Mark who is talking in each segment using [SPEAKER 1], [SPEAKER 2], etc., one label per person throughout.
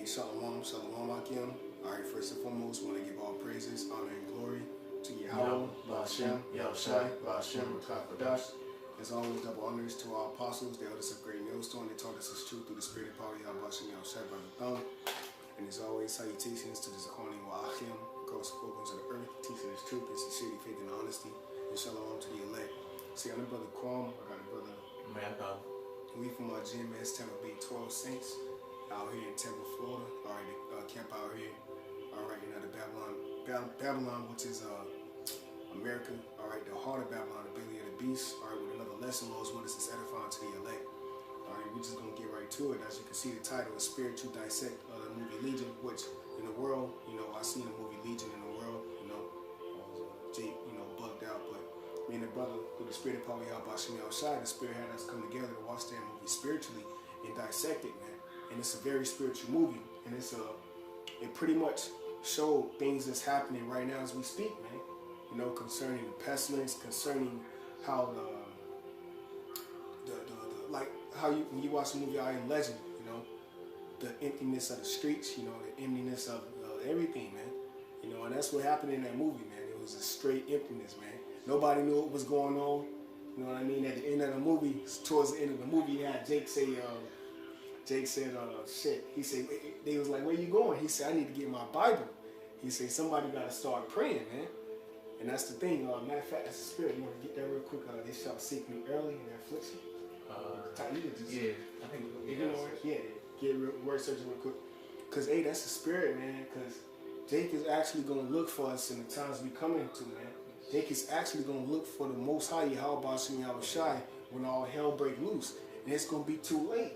[SPEAKER 1] Shalom, Shalom Akim. Alright, first and foremost, want to give all praises, honor, and glory to Yahweh, Ba'ashem, Yahushai, Ba'ashem, Rakafadash. As always, double honors to our apostles, the elders of Great Millstone. They taught us his truth through the spirit of power, Yahweh, Ba'ashem, Yahushai, by the thumb. And as always, salutations to the Zakoni Wa'achim, across the four corners of the earth, teaching his truth and sincerity, faith, and honesty. And shalom to the elect. See, I'm the brother Kwam. I got a brother. We from our GMS Temple Bay 12 Saints out here in Temple, Florida. Alright, camp out here. Alright, you know, the Babylon, which is America. Alright, the heart of Babylon, the belly of the beast. Alright, with another lesson, Lord's what is edifying to the elect. Alright, we're just gonna get right to it. As you can see, the title is Spiritual Dissect of the movie Legion, which in the world, you know, I seen the movie Legion in the world, you know, Jake, you know, bugged out, but me and the brother, with the spirit of power, Yahweh Ba'ashem Yahushai, the spirit had us come together to watch that movie spiritually and dissect it, man. And it's a very spiritual movie, and it pretty much showed things that's happening right now as we speak, man. You know, concerning the pestilence, concerning how like how when you watch the movie I Am Legend, you know, the emptiness of the streets, you know, the emptiness of everything, man. You know, and that's what happened in that movie, man. It was a straight emptiness, man. Nobody knew what was going on. You know what I mean? At the end of the movie, towards the end of the movie, you had Jake say, shit. He said, they was like, where you going? He said, I need to get my Bible. He said, somebody got to start praying, man. And that's the thing. Matter of fact, that's the spirit. You want to get that real quick? They shall seek me early in affliction.
[SPEAKER 2] Yeah, I think.
[SPEAKER 1] Get word searching real quick. Because, hey, that's the spirit, man. Because Jake is actually going to look for us in the times we come into, man. Jake is actually going to look for the Most High, Yahweh Ba'ashem Yahushai, when all hell break loose. And it's going to be too late.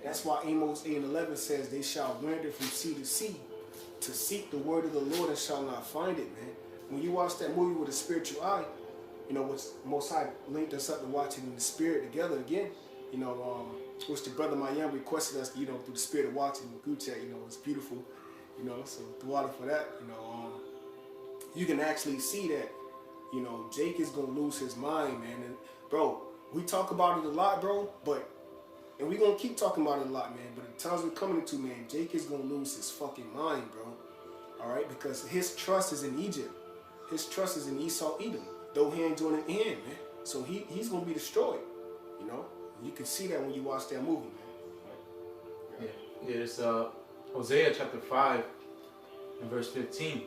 [SPEAKER 1] That's why Amos 8:11 says, they shall wander from sea to sea to seek the word of the Lord and shall not find it, man. When you watch that movie with a spiritual eye, you know, what's Most High linked us up to watching in the spirit together again, you know, which the brother Mayam requested us, you know, through the spirit of watching the group chat, you know, it's beautiful, you know, so the water for that, you know, you can actually see that, you know, Jake is going to lose his mind, man. And, bro, we talk about it a lot, bro, and we're going to keep talking about it a lot, man. But the times we're coming into, man, Jake is going to lose his fucking mind, bro. All right? Because his trust is in Egypt. His trust is in Esau, Edom. Though hand joining hand, man. So he's going to be destroyed, you know? And you can see that when you watch that movie, man. Right?
[SPEAKER 2] Yeah, it's Hosea chapter 5 and verse 15. Okay.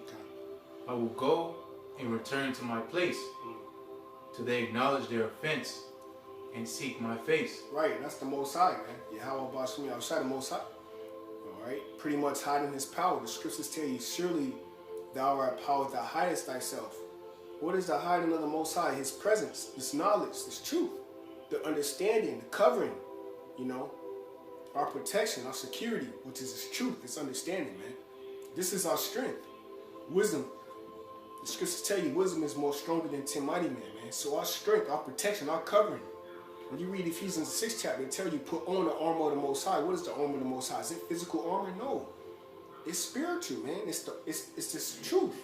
[SPEAKER 2] I will go and return to my place till they acknowledge their offense and seek my face.
[SPEAKER 1] Right, that's the Most High, man. Yahweh Ba'ashem Yahushai, the Most High. Alright, pretty much hiding his power. The scriptures tell you, surely thou art power, thou hidest thyself. What is the hiding of the Most High? His presence, his knowledge, his truth, the understanding, the covering, you know, our protection, our security, which is his truth, his understanding, man. This is our strength. Wisdom. The scriptures tell you wisdom is more stronger than 10 mighty men, man. So our strength, our protection, our covering. When you read Ephesians 6 chapter, they tell you put on the armor of the Most High. What is the armor of the Most High? Is it physical armor? No. It's spiritual, man. It's this truth.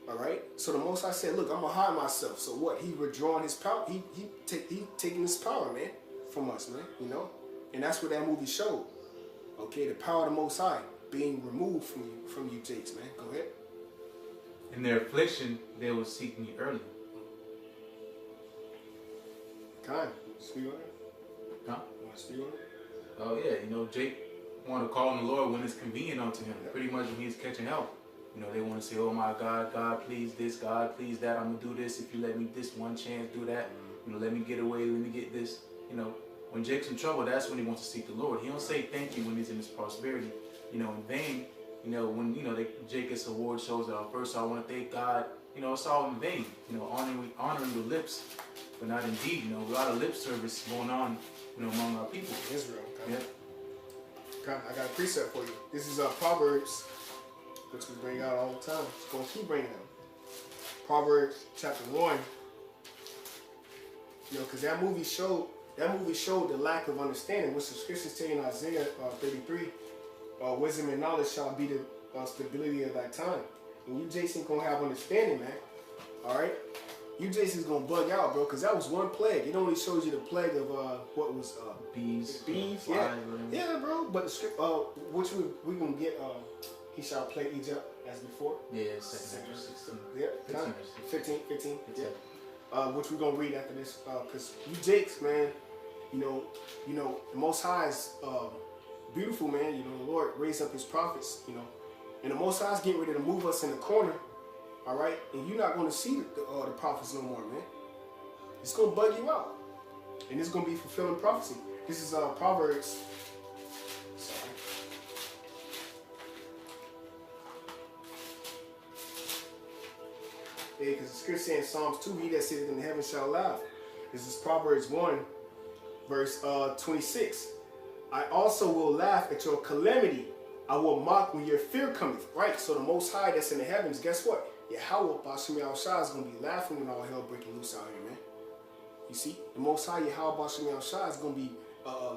[SPEAKER 1] All right? So the Most High said, look, I'm going to hide myself. So what? He withdrawing his power. He taking his power, man, from us, man. You know? And that's what that movie showed. Okay? The power of the Most High being removed from you Jakes, man. Go ahead.
[SPEAKER 2] In their affliction, they will seek me early.
[SPEAKER 1] Kind. Speak on it?
[SPEAKER 2] Huh?
[SPEAKER 1] You want to speak on it?
[SPEAKER 2] Oh yeah, you know, Jake want to call on the Lord when it's convenient unto him. Yeah. Pretty much when he's catching help. You know, they want to say, oh my God, God please this, God please that, I'm going to do this. If you let me this one chance, do that. You know, let me get away, let me get this. You know, when Jake's in trouble, that's when he wants to seek the Lord. He don't say thank you when he's in his prosperity. You know, in vain, you know, when, you know, Jake gets award shows that first I want to thank God. You know, it's all in vain. You know, honoring the lips, but not in deed. You know, a lot of lip service going on, you know, among our people.
[SPEAKER 1] Israel. Okay.
[SPEAKER 2] Yeah.
[SPEAKER 1] Okay, I got a precept for you. This is Proverbs, which we bring out all the time. It's going to keep bringing them. Proverbs chapter 1. You know, because that movie showed the lack of understanding, which the scriptures tell you in Isaiah 33. Wisdom and knowledge shall be the stability of thy time. And you, Jason, gonna have understanding, man. All right. you Jason's gonna bug out, bro, because that was one plague. It only shows you the plague of what was
[SPEAKER 2] bees,
[SPEAKER 1] yeah, yeah, bro. But the script, which we gonna get, he shall plague Egypt as before.
[SPEAKER 2] Yeah, 2 Samuel 16.
[SPEAKER 1] Yeah, 15. Yeah. Which we're gonna read after this, because you Jakes, man, you know, the Most High is beautiful, man. You know, the Lord raised up His prophets, you know, and the Most High is getting ready to move us in the corner. All right, and you're not going to see the prophets no more, man. It's going to bug you out, and it's going to be fulfilling prophecy. This is Proverbs. Sorry. Yeah, because the scripture saying Psalms 2, he that sitteth in the heavens shall laugh. This is Proverbs 1, verse 26. I also will laugh at your calamity. I will mock when your fear cometh. Right, so the Most High that's in the heavens, guess what? Yahweh Bashim Al-Shai is going to be laughing when all hell breaking loose out here, man. You see? The Most High Yahweh Bashim Al-Shai is going to be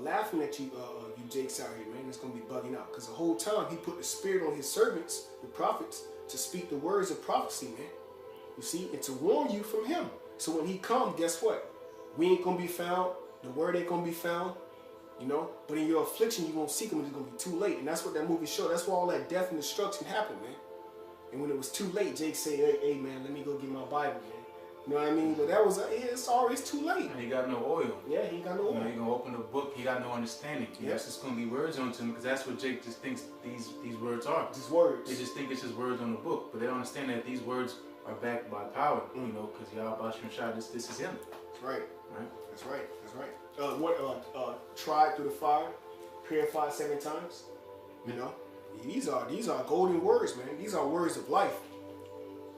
[SPEAKER 1] laughing at you, you Jakes out here, man. It's going to be bugging out. Because the whole time he put the spirit on his servants, the prophets, to speak the words of prophecy, man. You see? And to warn you from him. So when he comes, guess what? We ain't going to be found. The word ain't going to be found. You know? But in your affliction, you're going to seek him and it's going to be too late. And that's what that movie showed. That's why all that death and destruction happened, man. And when it was too late, Jake said, hey man, let me go get my Bible, man. You know what I mean? But that was, it's too late.
[SPEAKER 2] He got no oil.
[SPEAKER 1] Yeah, he got no oil.
[SPEAKER 2] You know, he gonna open the book, he got no understanding. Yes, it's gonna be words onto him, because that's what Jake just thinks these words are.
[SPEAKER 1] These words.
[SPEAKER 2] They just think it's just words on the book, but they don't understand that these words are backed by power, you know, because Yahweh Bashim Shai, this is him.
[SPEAKER 1] That's right. That's right. Tried through the fire, purified 7 times, you know. These are golden words, man. These are words of life.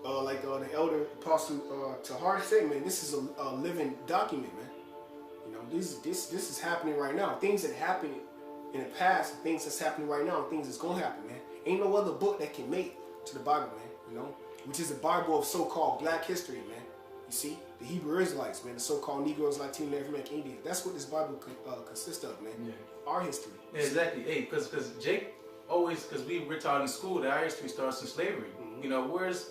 [SPEAKER 1] Like the elder apostle Tahar said, man, this is a living document, man. You know, this is happening right now. Things that happened in the past, things that's happening right now, things that's gonna happen, man. Ain't no other book that can make to the Bible, man. You know, which is the Bible of so-called Black history, man. You see, the Hebrew Israelites, man, the so-called Negroes, Latino, Native American Indians. That's what this Bible consists of, man. Yeah. Our history.
[SPEAKER 2] Yeah, exactly. Hey, because Jake always, because we're taught in school that our history starts in slavery. You know, where's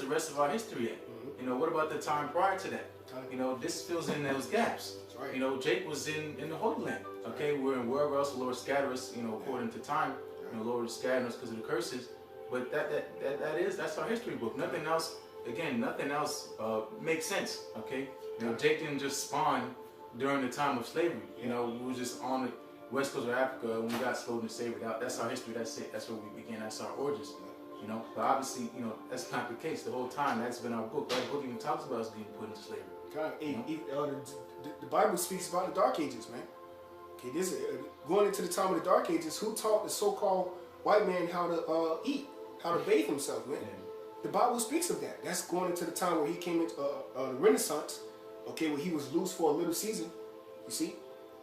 [SPEAKER 2] the rest of our history at? You know, what about the time prior to that? You know, this fills in those gaps. Right. You know, Jake was in the Holy Land. Okay, we're in wherever else the Lord scattered us. You know, according to time. You know, the Lord scattered us because of the curses. But that's our history book. Nothing else. Again, nothing else makes sense. Okay, you know, Jake didn't just spawn during the time of slavery. You know, we were just on the west coast of Africa when we got sold into slavery. That's our history. That's it. That's where we began. That's our origins. You know, but obviously, you know, that's not the case. The whole time, that's been our book. That book even talks about us being put into slavery.
[SPEAKER 1] The Bible speaks about the Dark Ages, man. Okay, this going into the time of the Dark Ages. Who taught the so-called white man how to eat, how to bathe himself, man? Yeah. The Bible speaks of that. That's going into the time where he came into the Renaissance. Okay, where he was loose for a little season. You see,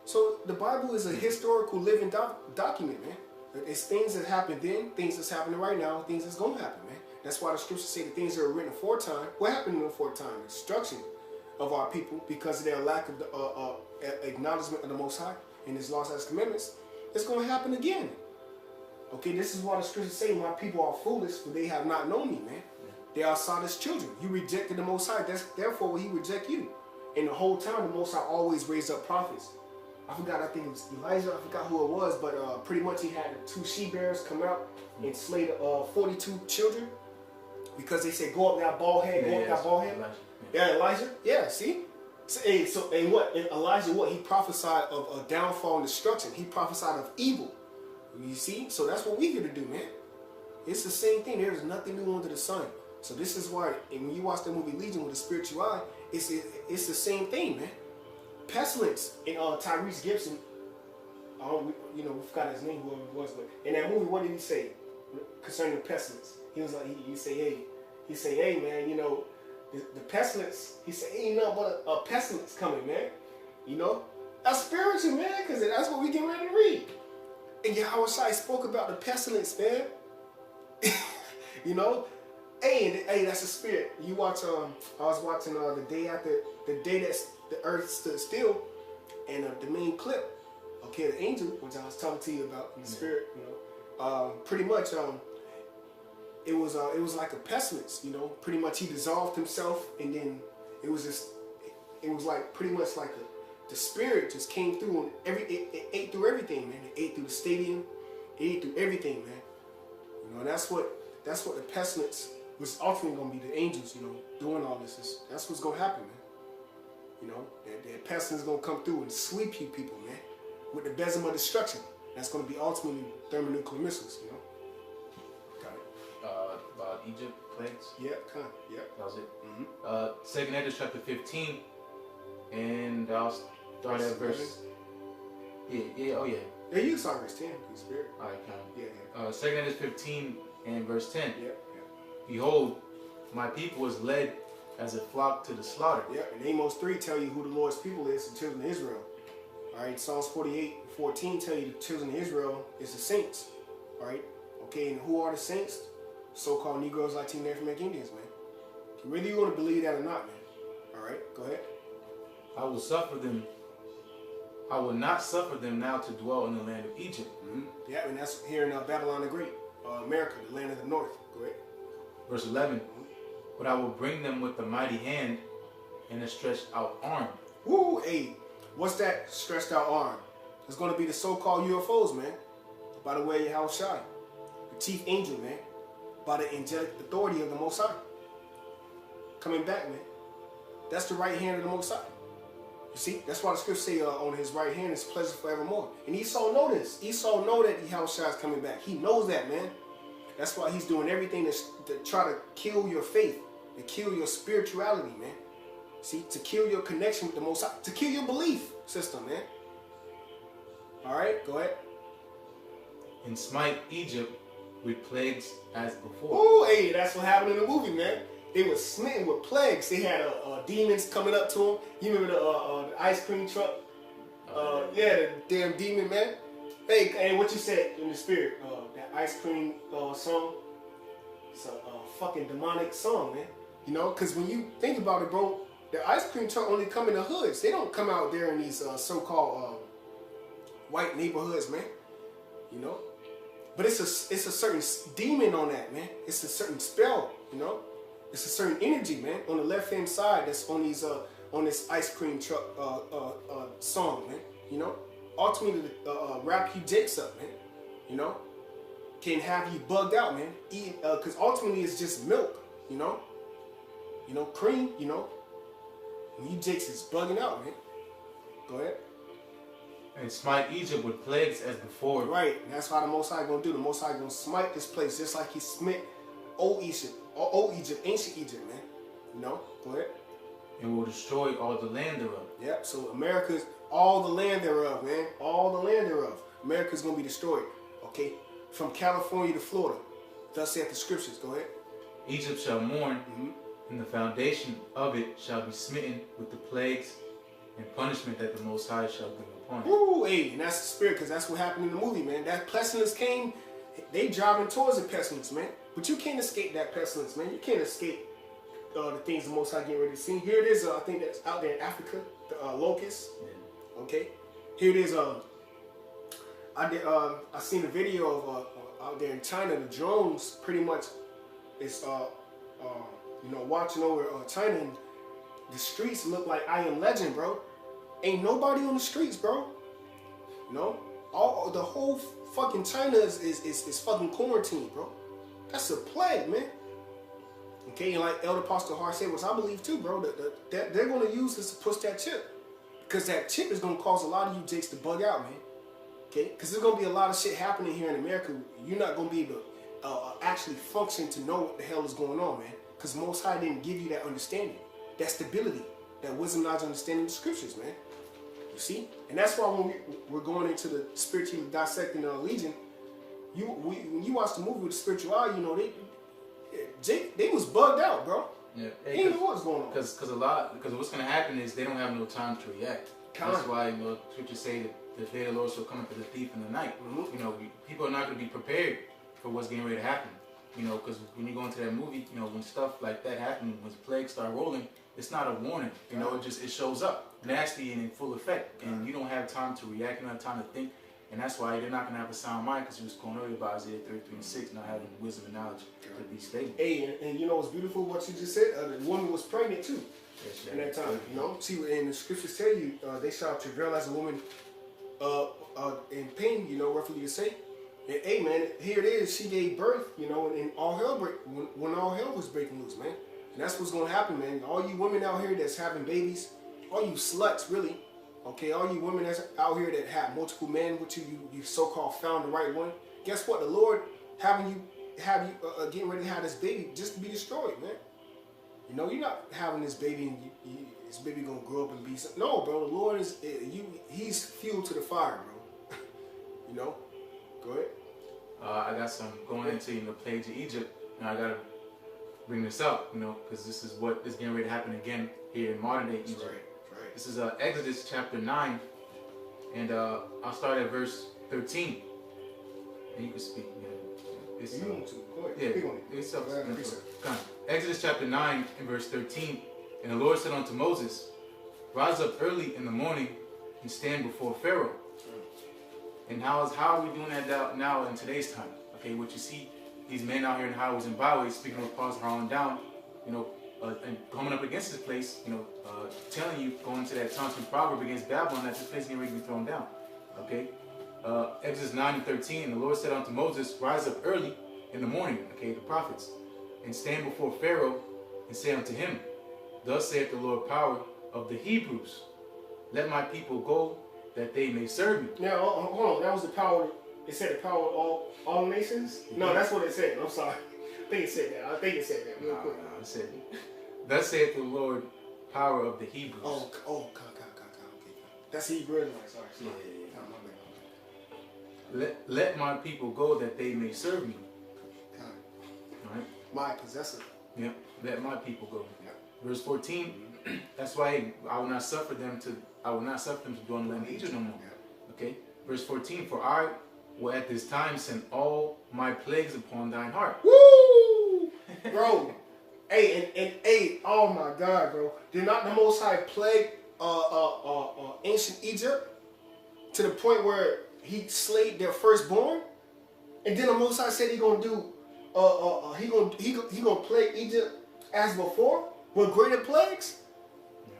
[SPEAKER 1] so the Bible is a historical living document, man. It's things that happened then, things that's happening right now, things that's going to happen, man. That's why the scriptures say the things that are written aforetime. What happened in the aforetime? The destruction of our people because of their lack of the acknowledgement of the Most High and His laws and His commandments. It's going to happen again. Okay, this is why the scriptures say, my people are foolish, for they have not known me, man. They are Sodom's children. You rejected the Most High. Therefore, will He reject you? And the whole time, the Most High always raised up prophets. I think it was Elijah, I forgot who it was, but pretty much he had 2 she-bears come out and slay 42 children because they said, go up that bald head, go up that bald head. Elijah. Yeah, see? And what? And Elijah, what? He prophesied of a downfall and destruction. He prophesied of evil. You see? So that's what we're here to do, man. It's the same thing. There is nothing new under the sun. So this is why, and when you watch the movie Legion with a spiritual eye, it's the same thing, man. Pestilence in Tyrese Gibson, we forgot his name, whoever it was, but in that movie, what did he say concerning the pestilence? He was like, he say, hey man, you know, the pestilence, he said, ain't nothing but a pestilence coming, man. You know, that's spiritual, man, because that's what we get ready to read. And Yahweh Shai spoke about the pestilence, man. You know, hey, that's a spirit. You watch, I was watching the day that the earth stood still, and the main clip, okay, the angel, which I was talking to you about in the spirit, you know, pretty much, it was like a pestilence, you know. Pretty much he dissolved himself, and then It was just, it was like pretty much like the spirit just came through and it ate through everything, man. It ate through the stadium. It ate through everything, man. You know, and that's what the pestilence was ultimately going to be, the angels, you know, doing all this. That's what's going to happen, man. You know, that pestilence is going to come through and sweep you people, man, with the besom of destruction. That's going to be ultimately thermonuclear missiles, you know. Got it.
[SPEAKER 2] About Egypt plagues.
[SPEAKER 1] Yeah, kind of. Yeah.
[SPEAKER 2] That was it. Second Esdras chapter 15, and I'll start at verse. Yeah. Yeah,
[SPEAKER 1] you start verse 10. You spirit.
[SPEAKER 2] All right, kind of.
[SPEAKER 1] Yeah.
[SPEAKER 2] Second Esdras 15 and verse 10.
[SPEAKER 1] Yeah.
[SPEAKER 2] Behold, my people is led as a flock to the slaughter.
[SPEAKER 1] Yeah, and Amos 3 tell you who the Lord's people is, the children of Israel. All right, Psalms 48:14 tell you the children of Israel is the saints. All right, okay, and who are the saints? So-called Negroes, Latino, Native American Indians, man. Whether you want to believe that or not, man. All right, go ahead.
[SPEAKER 2] I will not suffer them now to dwell in the land of Egypt.
[SPEAKER 1] Yeah, and that's here in Babylon the Great, America, the land of the north. Go ahead.
[SPEAKER 2] Verse 11. But I will bring them with a mighty hand and a stretched out arm.
[SPEAKER 1] Woo, hey, what's that stretched out arm? It's going to be the so-called UFOs, man. By the way, Yahweh Shai, the chief angel, man. By the angelic authority of the Most High. Coming back, man. That's the right hand of the Most High. You see, that's why the scriptures say on his right hand is pleasure forevermore. And Esau know this. Esau know that Yahweh Shai is coming back. He knows that, man. That's why he's doing everything to try to kill your faith. To kill your spirituality, man. See, to kill your connection with the Most High. To kill your belief system, man. Alright, go ahead.
[SPEAKER 2] And smite Egypt with plagues as before.
[SPEAKER 1] Oh, hey, that's what happened in the movie, man. They were smitten with plagues. They had demons coming up to them. You remember the ice cream truck? Yeah, the damn demon, man. Hey, what you said in the spirit? That ice cream song. It's a fucking demonic song, man. You know, because when you think about it, bro, the ice cream truck only come in the hoods. They don't come out there in these so-called white neighborhoods, man. You know? But it's a certain demon on that, man. It's a certain spell, you know? It's a certain energy, man, on the left-hand side that's on these on this ice cream truck song, man. You know? Ultimately, wrap you dicks up, man. You know? Can have you bugged out, man. Because ultimately it's just milk, you know? You know, cream, you know? And you dicks is bugging out, man. Go ahead.
[SPEAKER 2] And smite Egypt with plagues as before.
[SPEAKER 1] Right, and that's how the Most High gonna do. The Most High gonna smite this place just like he smite old Egypt, ancient Egypt, man. You know, go ahead.
[SPEAKER 2] And will destroy all the land thereof.
[SPEAKER 1] Yep, so America's all the land thereof, man. All the land thereof. America's gonna be destroyed, okay? From California to Florida. Thus saith the scriptures, go ahead.
[SPEAKER 2] Egypt shall mourn, and the foundation of it shall be smitten with the plagues and punishment that the Most High shall bring upon it.
[SPEAKER 1] Ooh, hey, and that's the spirit, because that's what happened in the movie, man. That pestilence came, they driving towards the pestilence, man. But you can't escape that pestilence, man. You can't escape the things the Most High getting ready to see. Here it is, I think that's out there in Africa, the locusts. Yeah. Okay, here it is. I seen a video of out there in China. The drones pretty much is you know, watching over China, and the streets look like I Am Legend, bro. Ain't nobody on the streets, bro. You know, the whole fucking China is fucking quarantined, bro. That's a plague, man. Okay, and like Elder Pastor Hart said, which I believe too, bro, that they're gonna use this to push that chip, because that chip is gonna cause a lot of you jakes to bug out, man. Okay, because there's gonna be a lot of shit happening here in America. You're not gonna be able to actually function to know what the hell is going on, man. Because Most High didn't give you that understanding, that stability, that wisdom, knowledge, understanding of the scriptures, man. You see? And that's why when we're going into the spiritually dissecting Legion, when you watch the movie with the spiritual eye, you know, they was bugged out, bro.
[SPEAKER 2] Yeah.
[SPEAKER 1] They didn't know what's going on.
[SPEAKER 2] Because what's going to happen is they don't have no time to react. That's why, you know, scriptures say that the day of the Lord shall come for the thief in the night. You know, people are not going to be prepared for what's getting ready to happen. You know, because when you go into that movie, you know, when stuff like that happens, when plagues start rolling, it's not a warning. You know, it shows up nasty and in full effect, and you don't have time to react, you don't have time to think, and that's why they're not going to have a sound mind, because he was going earlier about Isaiah 33:6, not having wisdom and knowledge to be stable.
[SPEAKER 1] Hey, and you know what's beautiful? What you just said, the woman was pregnant too. in that time. You know, see, and the scriptures tell you they shall travail as a woman in pain. You know, roughly to say. And hey, man, here it is. She gave birth. You know, and all hell when all hell was breaking loose, man. And that's what's gonna happen, man. All you women out here that's having babies, all you sluts, really. Okay, all you women that's out here that have multiple men with you so-called found the right one. Guess what? The Lord have you getting ready to have this baby just to be destroyed, man. You know, you're not having this baby and this baby gonna grow up and be something. No, bro. The Lord is He's fuel to the fire, bro. You know. Go ahead.
[SPEAKER 2] I got some going into the plagues of Egypt, and I gotta bring this up, you know, because this is what is getting ready to happen again here in modern day Egypt.
[SPEAKER 1] Right.
[SPEAKER 2] This is Exodus chapter 9, and I'll start at verse 13. And you can speak. Yeah. It's,
[SPEAKER 1] you want to. Go ahead.
[SPEAKER 2] Yeah,
[SPEAKER 1] speak on it.
[SPEAKER 2] it's Exodus chapter 9 and verse 13. And the Lord said unto Moses, rise up early in the morning and stand before Pharaoh. And how are we doing that now in today's time? Okay, what you see, these men out here in highways and byways speaking with parts howling down, you know, and coming up against this place, you know, telling you, going to that taunting proverb against Babylon, that this place is getting ready to be thrown down. Okay? Exodus 9 and 13, and the Lord said unto Moses, rise up early in the morning, okay, the prophets, and stand before Pharaoh, and say unto him, thus saith the Lord power of the Hebrews, let my people go, that they may serve me.
[SPEAKER 1] Now, hold on, that was the power, it said the power of all nations? Mm-hmm. No, that's what it said, I'm sorry. I think it said that real quick.
[SPEAKER 2] It said, thus saith the Lord power of the Hebrews.
[SPEAKER 1] Okay. That's Hebrew, sorry.
[SPEAKER 2] Yeah. Let my people go that they may serve me. Right?
[SPEAKER 1] My possessor.
[SPEAKER 2] Yep. Let my people go.
[SPEAKER 1] Yep.
[SPEAKER 2] Verse 14. That's why I will not suffer them to dwell in the land of Egypt no more.
[SPEAKER 1] Yep.
[SPEAKER 2] Okay. Verse 14. For I will at this time send all my plagues upon thine heart.
[SPEAKER 1] Woo, bro. Hey, oh my God, bro. Did not the Most High plague ancient Egypt to the point where He slayed their firstborn, and then the Most High said He gonna do he gonna plague Egypt as before with greater plagues?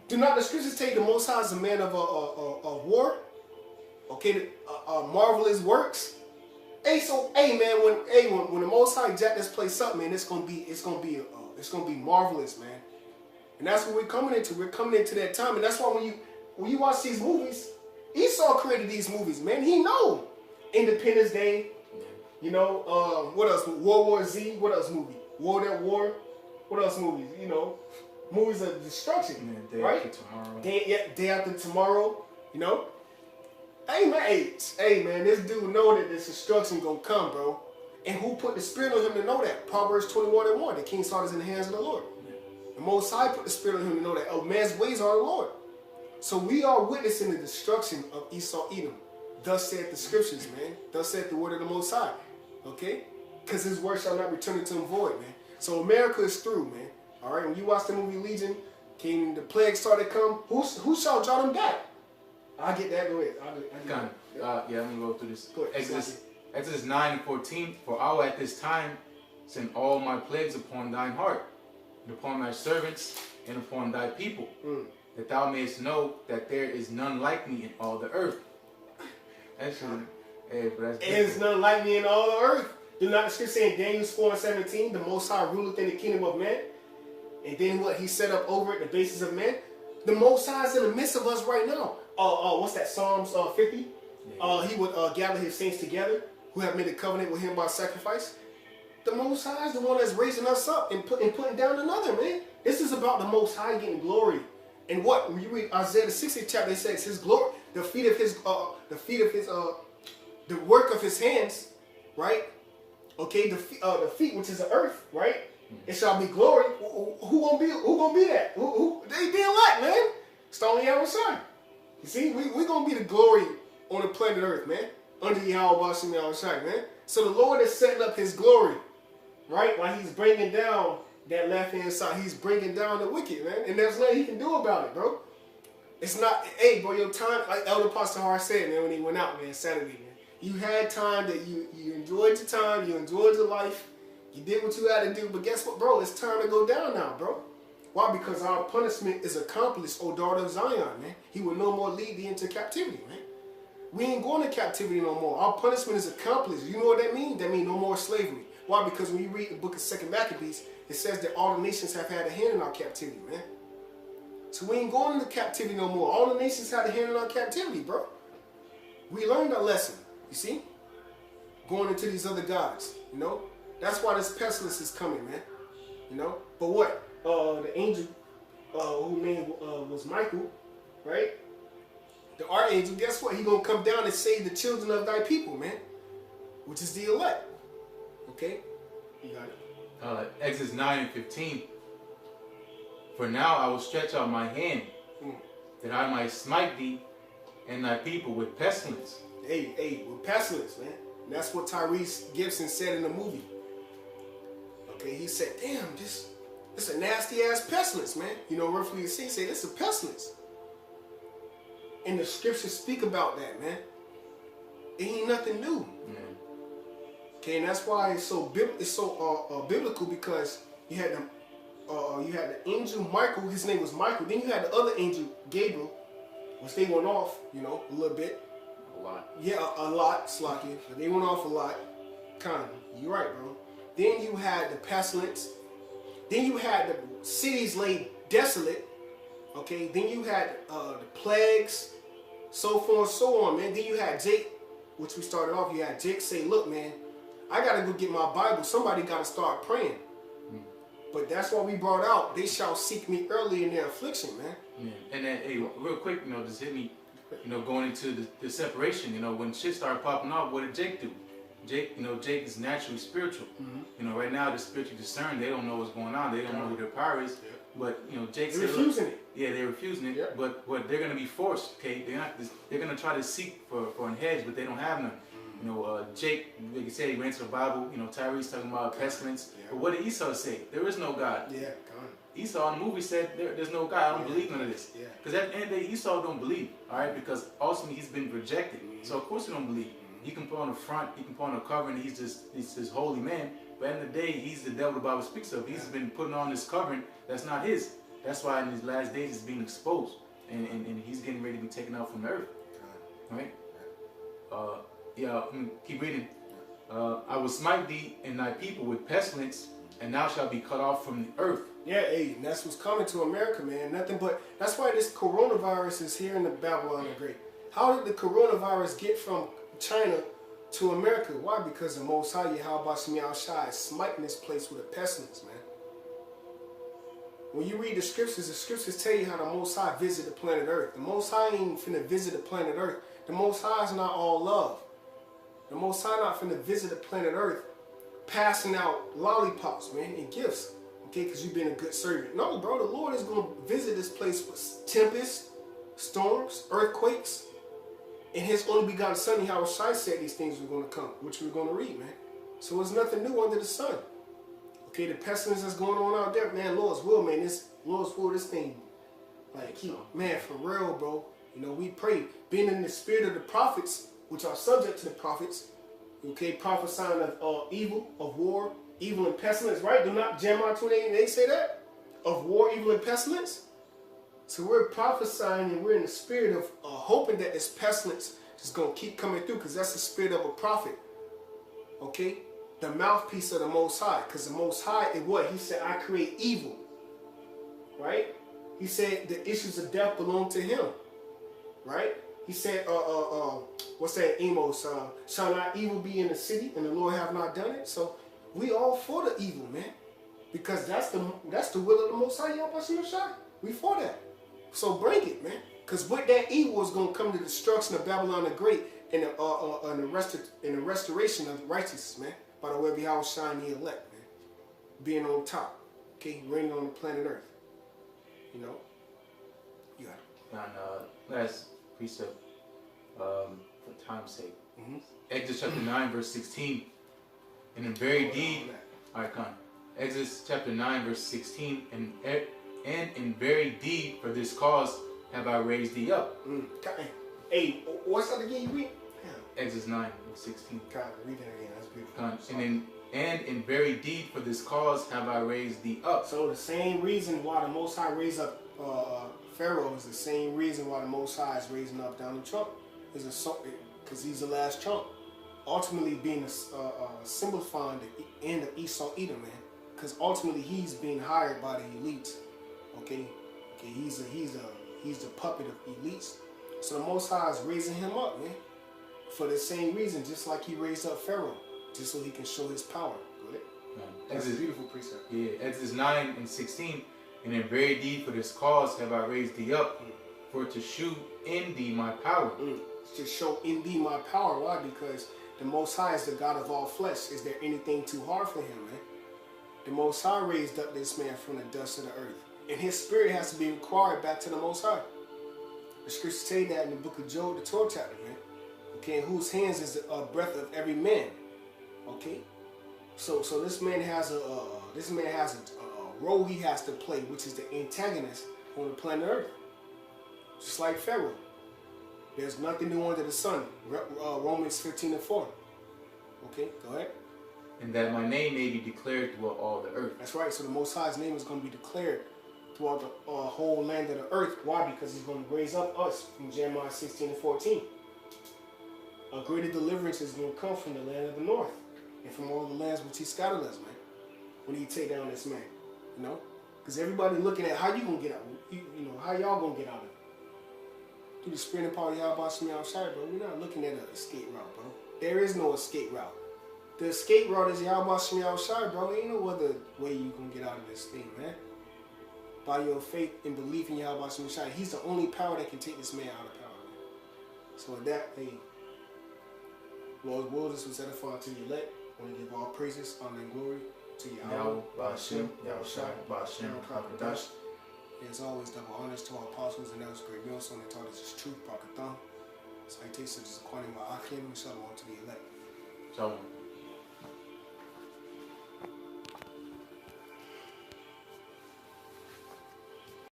[SPEAKER 1] Do not the scriptures tell you the Most High is a man of war? Okay, marvelous works. Hey, man, when the Most High jack this place up, man, it's gonna be marvelous, man. And that's what we're coming into. We're coming into that time, and that's why when you watch these movies, Esau created these movies, man. He know Independence Day, you know, what else? World War Z, what else movie? World at War, what else movies? You know, movies of destruction,
[SPEAKER 2] Day
[SPEAKER 1] right?
[SPEAKER 2] After tomorrow.
[SPEAKER 1] Day After Tomorrow, you know. Hey man, this dude know that this destruction gonna come, bro. And who put the spirit on him to know that? Proverbs 21:1. The king's heart is in the hands of the Lord. The Most High put the spirit on him to know that a man's ways are the Lord. So we are witnessing the destruction of Esau Edom. Thus saith the scriptures, man. Thus saith the word of the Most High. Okay? Because his word shall not return to him void, man. So America is through, man. All right? When you watch the movie Legion, the plague started to come, who shall draw them back? I'll get that. Go ahead.
[SPEAKER 2] I'm going to go through this.
[SPEAKER 1] Go ahead.
[SPEAKER 2] Exodus 9 and 14. For I will at this time send all my plagues upon thine heart, and upon thy servants, and upon thy people, that thou mayest know that there is none like me in all the earth. Actually,
[SPEAKER 1] there's none like me in all the earth. Do not the scripture say in Daniel 4:17, the Most High ruleth in the kingdom of men, and then what He set up over it, the basis of men. The Most High is in the midst of us right now. What's that? Psalms 50. Yeah. He would gather His saints together who have made a covenant with Him by sacrifice. The Most High is the one that's raising us up and putting down another, man. This is about the Most High getting glory. And what when you read Isaiah the 60th chapter, it says His glory, the work of His hands, right? Okay, the feet, which is the earth, right? It shall be glory. Who gonna be that? Who they be elect, man? It's the only ever son. You see, we gonna be the glory on the planet Earth, man. Under Yahweh Bashim Yahushai, man. So the Lord is setting up His glory, right? While He's bringing down that left hand side, He's bringing down the wicked, man. And there's nothing He can do about it, bro. It's not, hey, bro, your time, like Elder Pastor Har said, man, when he went out, man, Saturday, man. You had time that you enjoyed your time, you enjoyed your life, you did what you had to do, but guess what, bro? It's time to go down now, bro. Why? Because our punishment is accomplished, O daughter of Zion, man. He will no more lead thee into captivity, man. We ain't going to captivity no more. Our punishment is accomplished. You know what that means? That means no more slavery. Why? Because when you read the book of 2 Maccabees, it says that all the nations have had a hand in our captivity, man. So we ain't going into captivity no more. All the nations had a hand in our captivity, bro. We learned our lesson, you see? Going into these other gods, you know? That's why this pestilence is coming, man. You know? But what? The angel whose name was Michael, right? The archangel, guess what? He gonna come down and save the children of thy people, man. Which is the elect. Okay? You got it.
[SPEAKER 2] Exodus 9:15. For now I will stretch out my hand, that I might smite thee and thy people with pestilence.
[SPEAKER 1] Hey, with pestilence, man. And that's what Tyrese Gibson said in the movie. Okay, he said, damn, this a nasty ass pestilence, man. You know, roughly he said, this is a pestilence. And the scriptures speak about that, man. It ain't nothing new. Okay, and that's why it's so biblical, because you had the angel Michael. His name was Michael. Then you had the other angel Gabriel, which they went off, you know, a little bit.
[SPEAKER 2] A lot.
[SPEAKER 1] Yeah, a lot. Slocky. But they went off a lot. Kind of. You're right, bro. Then you had the pestilence. Then you had the cities laid desolate. Okay, then you had the plagues, so forth and so on, man. Then you had Jake, which we started off, you had Jake say, look, man, I got to go get my Bible. Somebody got to start praying. But that's why we brought out, they shall seek me early in their affliction, man.
[SPEAKER 2] Yeah. And then, hey, real quick, you know, just hit me, you know, going into the separation, you know, when shit started popping off, what did Jake do? Jake is naturally spiritual. You know, right now they're spiritually discerned. They don't know what's going on. They don't know who their power is. Yeah. But, you know, Jake said,
[SPEAKER 1] refusing it.
[SPEAKER 2] Yeah, they're refusing it. Yeah. But they're going to be forced, okay? They're going to try to seek for a hedge, but they don't have none. You know, Jake, like you said, he ran to the Bible. You know, Tyrese talking about pestilence. Yeah. But what did Esau say? There is no God.
[SPEAKER 1] Yeah, God.
[SPEAKER 2] Esau in the movie said, there's no God. I don't believe none of this. Because at the end of the day, Esau don't believe, all right? Because ultimately he's been rejected. So of course he don't believe. He can put on the front, he can put on the covering, he's this holy man. But at the end of the day, he's the devil the Bible speaks of. He's been putting on this covering that's not his. That's why in his last days he's being exposed. And he's getting ready to be taken out from the earth. Right? Keep reading. I will smite thee and thy people with pestilence, and thou shalt be cut off from the earth.
[SPEAKER 1] Yeah, hey, and that's what's coming to America, man. Nothing but, that's why this coronavirus is here in the Babylon the Great. How did the coronavirus get from China to America? Why? Because the Most High, Yahweh Shemi Shai, is smiting this place with a pestilence, man. When you read the scriptures tell you how the Most High visit the planet Earth. The Most High ain't finna visit the planet Earth. The Most High is not all love. The Most High not finna visit the planet Earth passing out lollipops, man, and gifts. Okay, because you've been a good servant. No, bro, the Lord is going to visit this place with tempests, storms, earthquakes. And his only begotten son, Yahweh Shai, said these things were going to come, which we're going to read, man. So there's nothing new under the sun. Okay, the pestilence that's going on out there, man, Lord's will, man, this thing, like, man, for real, bro. You know, we pray, being in the spirit of the prophets, which are subject to the prophets, okay, prophesying of evil, of war, evil and pestilence, right? Do not Jeremiah 28 say that? Of war, evil, and pestilence? So we're prophesying and we're in the spirit of hoping that this pestilence is going to keep coming through, because that's the spirit of a prophet, okay? The mouthpiece of the Most High, because the Most High, he said, I create evil, right? He said the issues of death belong to him, right? He said, what's that, Amos? Shall not evil be in the city, and the Lord have not done it? So we all for the evil, man, because that's the will of the Most High, Yahweh Shai. We for that. So bring it, man, because with that evil is going to come the destruction of Babylon the Great and the restoration of righteousness, man, by the way of Yahweh Shai and the elect, man, being on top, okay, reigning on the planet Earth. You know, you got it.
[SPEAKER 2] And last precept, for time's sake, Exodus chapter 9, verse 16. And in very deed, all right, come on. Exodus chapter 9, verse 16, and in very deed for this cause have I raised thee up.
[SPEAKER 1] Hey, what's that again you read?
[SPEAKER 2] Exodus 9:16.
[SPEAKER 1] God, read that again. That's beautiful.
[SPEAKER 2] And in very deed for this cause have I raised thee up.
[SPEAKER 1] So the same reason why the Most High raised up Pharaoh is the same reason why the Most High is raising up Donald Trump. Because he's the last Trump. Ultimately being simplifying the end of Esau Edom, man. Because ultimately he's being hired by the elites. Okay, he's the puppet of elites. So the Most High is raising him up, man. For the same reason, just like he raised up Pharaoh. Just so he can show his power. Go ahead. That's a beautiful precept.
[SPEAKER 2] Yeah, Exodus 9:16. And in very deed for this cause have I raised thee up, for to shew in thee my power.
[SPEAKER 1] To show in thee my power. Why? Because the Most High is the God of all flesh. Is there anything too hard for him, man? The Most High raised up this man from the dust of the earth. And his spirit has to be required back to the Most High. The scriptures say that in the book of Job, the 12th chapter, man. Okay, in whose hands is the breath of every man. Okay, so this man has a role he has to play, which is the antagonist on the planet Earth. Just like Pharaoh, there's nothing new under the sun. Romans 15:4. Okay, go ahead.
[SPEAKER 2] And that my name may be declared throughout all the earth.
[SPEAKER 1] That's right. So the Most High's name is going to be declared throughout the whole land of the earth. Why? Because He's going to raise up us from Jeremiah 16:14. A greater deliverance is going to come from the land of the north. And from all the lands which He scattered us, man. When He take down this man, you know, because everybody looking at how you gonna get out. You know, how y'all gonna get out of it? Through the spirit and power of Yahweh Shem Yahushai, bro. We're not looking at an escape route, bro. There is no escape route. The escape route is Yahweh Shem Yahushai, bro. There ain't no other way you gonna get out of this thing, man. By your faith and belief in Yahweh Shem Yahushai, He's the only power that can take this man out of power, man. So with that, hey, Lord's wilderness was edified to the elect. I want to give all praises, honor, and glory to Yahweh, Ba'ashem, Yahushai, Ba'ashem, Kakadash. As always, double honors to our apostles and elders, great millstone that taught us His truth, Bakatham. Citation such as Aquani Ma'akim, and Shalom to the elect.
[SPEAKER 2] Shalom.